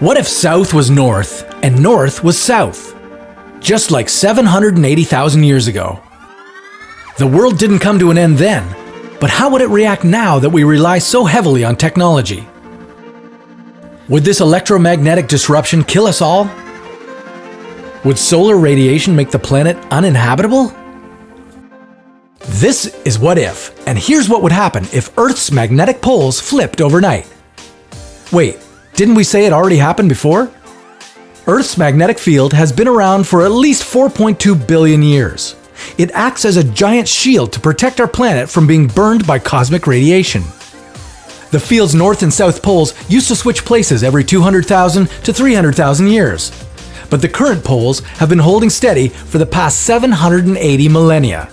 What if south was north and north was south? Just like 780,000 years ago. The world didn't come to an end then, but how would it react now that we rely so heavily on technology? Would this electromagnetic disruption kill us all? Would solar radiation make the planet uninhabitable? This is What If, and here's what would happen if Earth's magnetic poles flipped overnight. Wait, didn't we say it already happened before? Earth's magnetic field has been around for at least 4.2 billion years. It acts as a giant shield to protect our planet from being burned by cosmic radiation. The field's north and south poles used to switch places every 200,000 to 300,000 years. But the current poles have been holding steady for the past 780 millennia.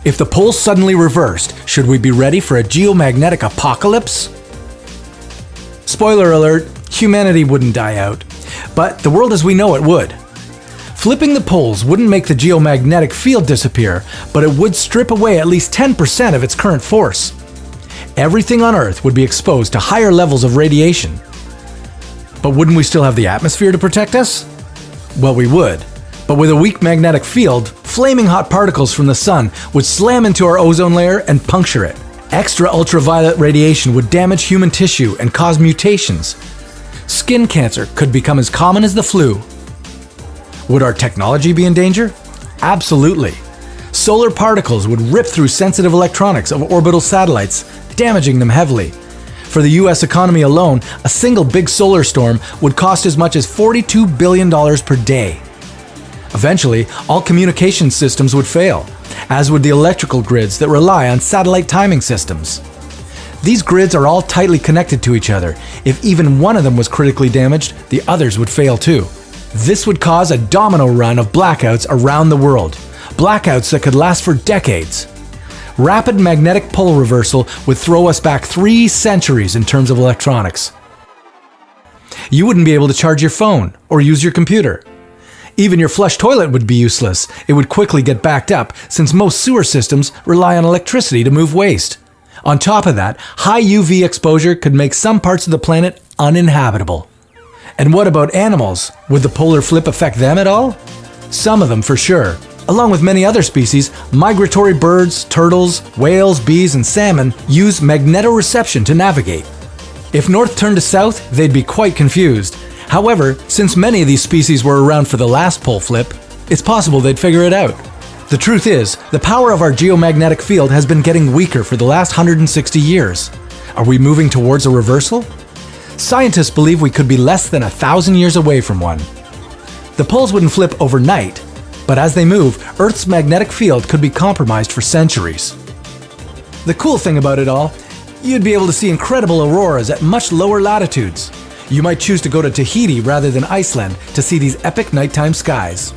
If the poles suddenly reversed, should we be ready for a geomagnetic apocalypse? Spoiler alert, humanity wouldn't die out, but the world as we know it would. Flipping the poles wouldn't make the geomagnetic field disappear, but it would strip away at least 10% of its current force. Everything on Earth would be exposed to higher levels of radiation. But wouldn't we still have the atmosphere to protect us? Well, we would. But with a weak magnetic field, flaming hot particles from the sun would slam into our ozone layer and puncture it. Extra ultraviolet radiation would damage human tissue and cause mutations. Skin cancer could become as common as the flu. Would our technology be in danger? Absolutely. Solar particles would rip through sensitive electronics of orbital satellites, damaging them heavily. For the US economy alone, a single big solar storm would cost as much as $42 billion per day. Eventually, all communication systems would fail, as would the electrical grids that rely on satellite timing systems. These grids are all tightly connected to each other. If even one of them was critically damaged, the others would fail too. This would cause a domino run of blackouts around the world. Blackouts that could last for decades. Rapid magnetic pole reversal would throw us back 3 centuries in terms of electronics. You wouldn't be able to charge your phone or use your computer. Even your flush toilet would be useless. It would quickly get backed up since most sewer systems rely on electricity to move waste. On top of that, high UV exposure could make some parts of the planet uninhabitable. And what about animals? Would the polar flip affect them at all? Some of them for sure. Along with many other species, migratory birds, turtles, whales, bees, and salmon use magnetoreception to navigate. If north turned to south, they'd be quite confused. However, since many of these species were around for the last pole flip, it's possible they'd figure it out. The truth is, the power of our geomagnetic field has been getting weaker for the last 160 years. Are we moving towards a reversal? Scientists believe we could be less than 1,000 years away from one. The poles wouldn't flip overnight, but as they move, Earth's magnetic field could be compromised for centuries. The cool thing about it all, you'd be able to see incredible auroras at much lower latitudes. You might choose to go to Tahiti rather than Iceland to see these epic nighttime skies.